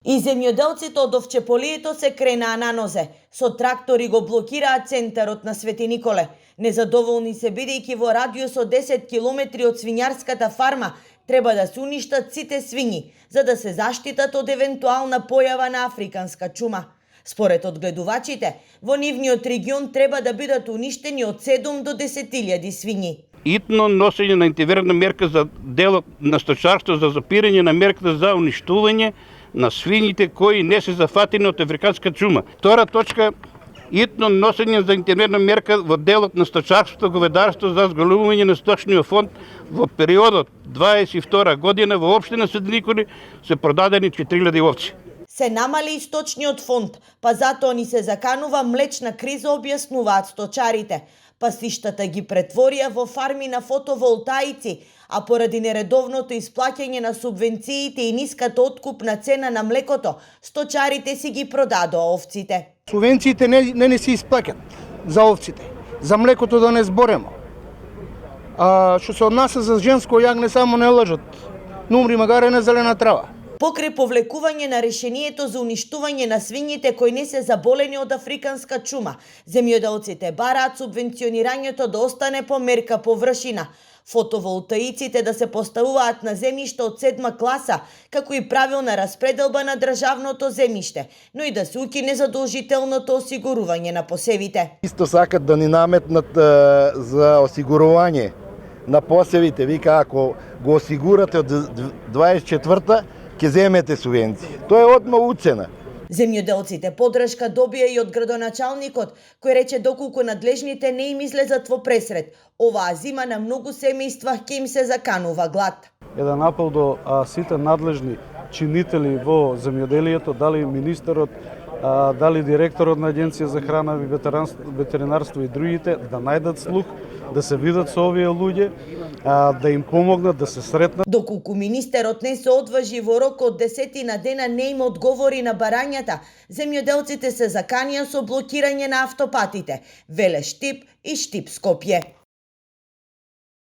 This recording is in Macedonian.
И земјоделците од Овчеполието се кренаа на нозе. Со трактори го блокираат центарот на Свети Николе. Незадоволни се бидејќи во радиус од 10 километри од свињарската фарма треба да се уништат сите свињи, за да се заштитат од евентуална појава на африканска чума. Според одгледувачите, во нивниот регион треба да бидат уништени од 7 до 10.000 свињи. Итно носење на интегрирана мерка за делот на сточарство за запирање на мерката за уништување на свињите кои не се зафатени од африканска чума. Втора точка, итно носење за интегрирана мерка во делот на сточарството, говедарство за зголемување на сточниот фонд во периодот 22 година во општина Свети Николе се продадени 4000 овци. Се намали и сточниот фонд, па затоа ни се заканува млечна криза, објаснуваат сточарите. Пасиштата ги претворија во фарми на фотоволтаици, а поради нередовното исплаќање на субвенциите и ниската откупна цена на млекото, сточарите си ги продадоа овците. Субвенциите не се исплаќат за овците, за млекото да не зборемо. Што се однася за женско јагне, само не лажат. Нумри магаре на зелена трава. Покрај повлекување на решението за уништување на свињите кои не се заболени од африканска чума, земјоделците бараат субвенционирањето да остане по мерка површина, фотоволтаиците да се поставуваат на земјиште од 7 класа, како и правилна распределба на државното земјиште, но и да се укине задолжителното осигурување на посевите. Исто сакат да ни наметнат за осигурување на посевите. Вика, ако го осигурате од 24-та, ќе земете субвенции. Тоа е одма уцена. Земјоделците подршка добија и од градоначалникот, кој рече доколку надлежните не им излезат во пресред, оваа зима на многу семејства ќе им се заканува глад. Еден апел до сите надлежни чинители во земјоделието, дали министерот, дали директорот на Агенција за храна и ветеринарство и другите, да најдат слух, да се видат со овие луѓе, да им помогнат да се сретнат. Доколку министерот не се одважи во рок од 10 дена не им одговори на барањата, земјоделците се заканија со блокирање на автопатите Веле Штип и Штип Скопје.